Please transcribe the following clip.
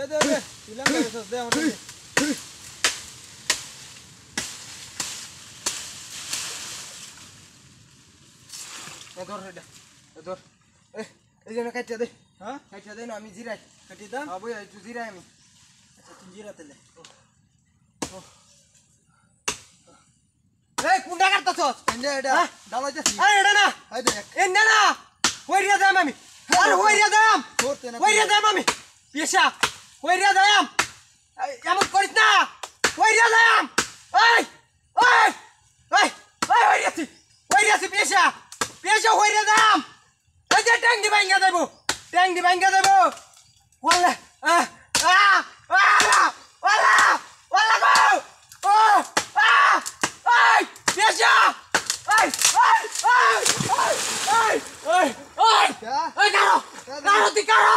দে ইলাম গেছস দে আমার দে ধর এটা ধর এই জন্য কাটিয়া দে হ্যাঁ কাটিয়া দে না আমি জিরাই কাটিয়ে দাও হ্যাঁ বই তুই জিরাই আমি আচ্ছা তুই জিরাতে লে এই কোনটা কাটতাছস এন্ডা এটা ডালাইতাছি আরে এটা না এই দেখ এন্ডা না কইরিয়া দাম আমি আরে কইরিয়া দাম করতে না কইরিয়া দাম আমি পেশা কইরিয়া দাম এমন করিস না কইরিয়া দাম এই এই এই এই কইরিয়াছি পেশা পেশা কইরিয়া দাম এই যে ট্যাং দি ভাঙ্গা দেব ওয়াল্লা ওয়াল্লা গো ও এই পেশা এই কারো তুই কারো